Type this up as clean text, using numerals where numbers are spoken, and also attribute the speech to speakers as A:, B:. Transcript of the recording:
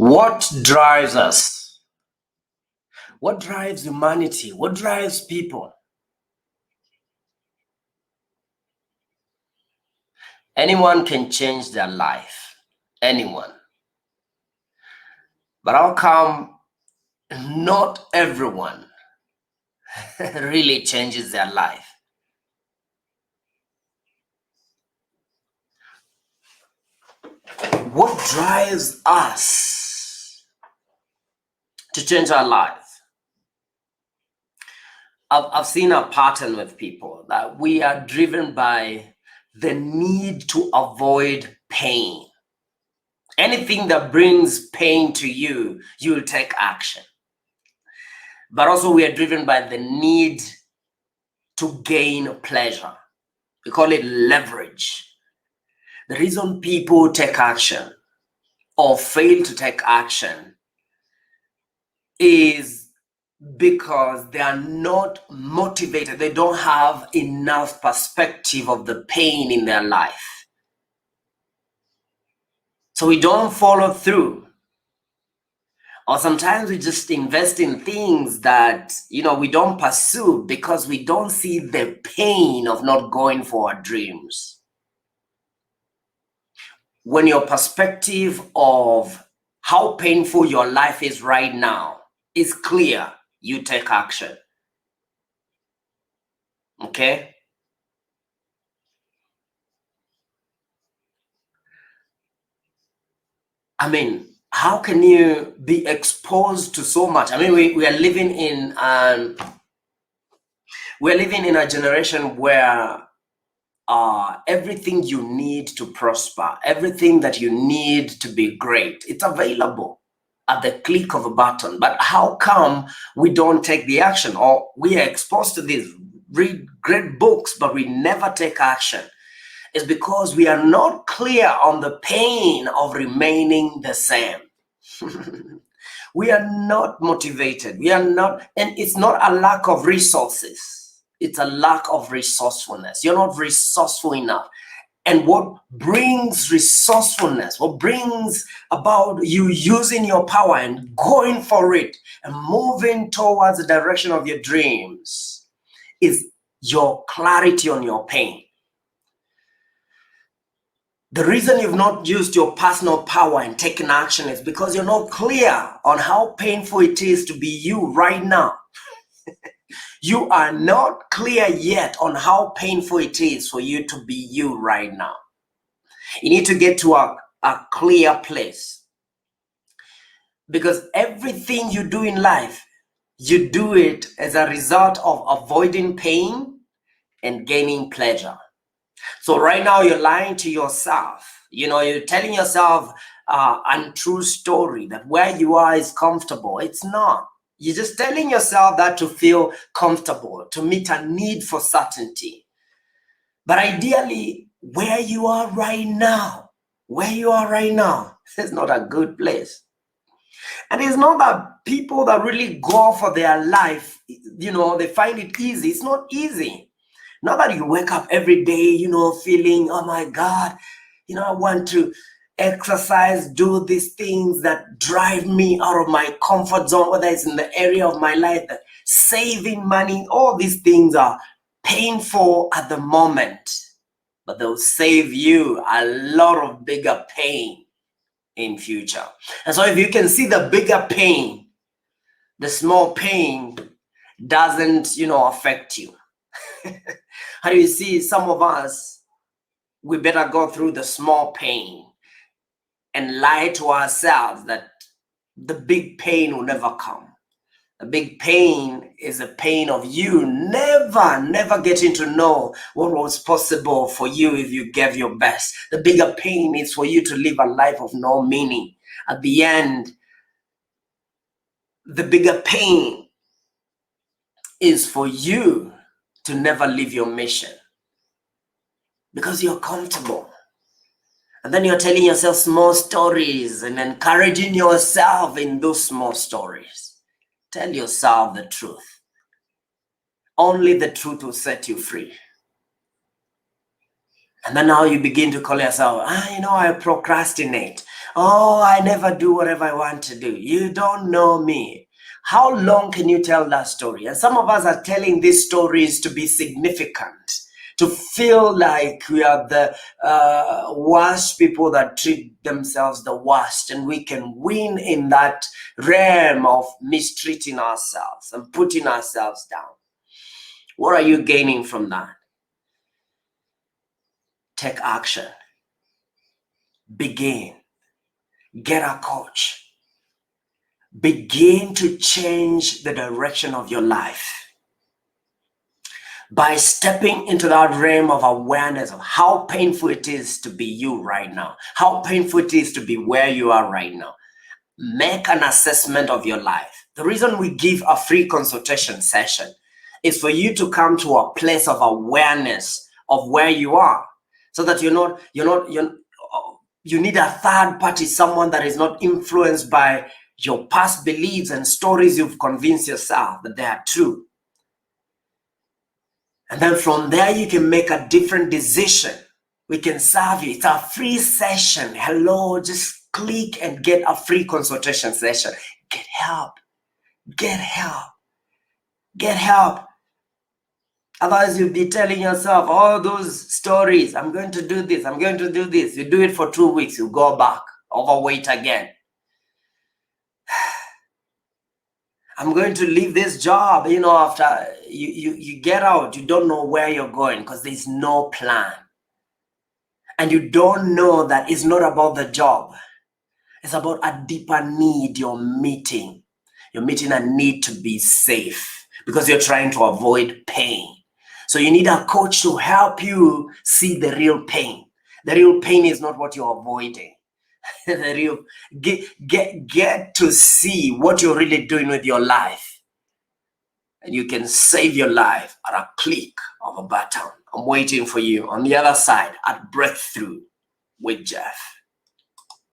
A: What drives us? What drives humanity? What drives people? Anyone can change their life. Anyone. But how come not everyone really changes their life? What drives us to change our lives? I've seen a pattern with people that we are driven by the need to avoid pain. Anything that brings pain to you, you'll take action. But also we are driven by the need to gain pleasure. We call it leverage. The reason people take action or fail to take action is because they are not motivated. They don't have enough perspective of the pain in their life. So we don't follow through. Or sometimes we just invest in things that, we don't pursue because we don't see the pain of not going for our dreams. When your perspective of how painful your life is right now is clear, you take action. Okay? I mean, how can you be exposed to so much? I mean, we are living in a generation where everything you need to prosper, everything that you need to be great, it's available at the click of a button. But how come we don't take the action? Or we are exposed to this, read great books, but we never take action? It's because we are not clear on the pain of remaining the same. We are not motivated. We are not, and it's not a lack of resources. It's a lack of resourcefulness. You're not resourceful enough. And what brings resourcefulness, what brings about you using your power and going for it and moving towards the direction of your dreams is your clarity on your pain. The reason you've not used your personal power and taken action is because you're not clear on how painful it is to be you right now. You are not clear yet on how painful it is for you to be you right now. You need to get to a clear place. Because everything you do in life, you do it as a result of avoiding pain and gaining pleasure. So right now you're lying to yourself. You're telling yourself an untrue story that where you are is comfortable. It's not. You're just telling yourself that to feel comfortable, to meet a need for certainty. But ideally, where you are right now is not a good place. And it's not that people that really go for their life, they find it easy. It's not easy. Not that you wake up every day, feeling, oh my God, I want to exercise, do these things that drive me out of my comfort zone, whether it's in the area of my life, that saving money, all these things are painful at the moment, but they'll save you a lot of bigger pain in future. And so if you can see the bigger pain, the small pain doesn't, affect you. How do you see some of us, we better go through the small pain and lie to ourselves that the big pain will never come. The big pain is a pain of you never getting to know what was possible for you if you gave your best. The bigger pain is for you to live a life of no meaning. At the end, the bigger pain is for you to never leave your mission because you're comfortable. And then you're telling yourself small stories and encouraging yourself in those small stories. Tell yourself the truth. Only the truth will set you free. And then now you begin to call yourself, I procrastinate. Oh, I never do whatever I want to do. You don't know me. How long can you tell that story? And some of us are telling these stories to be significant, to feel like we are the worst people that treat themselves the worst, and we can win in that realm of mistreating ourselves and putting ourselves down. What are you gaining from that? Take action. Begin. Get a coach. Begin to change the direction of your life by stepping into that realm of awareness of how painful it is to be you right now, how painful it is to be where you are right now. Make an assessment of your life. The reason we give a free consultation session is for you to come to a place of awareness of where you are, so that you need a third party, someone that is not influenced by your past beliefs and stories you've convinced yourself that they are true. And then from there, you can make a different decision. We can serve you. It's a free session. Hello, just click and get a free consultation session. Get help. Get help. Get help. Otherwise, you'll be telling yourself all those stories. I'm going to do this. I'm going to do this. You do it for 2 weeks. You go back, overweight again. I'm going to leave this job. After you get out, you don't know where you're going because there's no plan. And you don't know that it's not about the job. It's about a deeper need you're meeting. You're meeting a need to be safe because you're trying to avoid pain. So you need a coach to help you see the real pain. The real pain is not what you're avoiding. The real get to see what you're really doing with your life. And you can save your life at a click of a button. I'm waiting for you on the other side at Breakthrough with Jeff.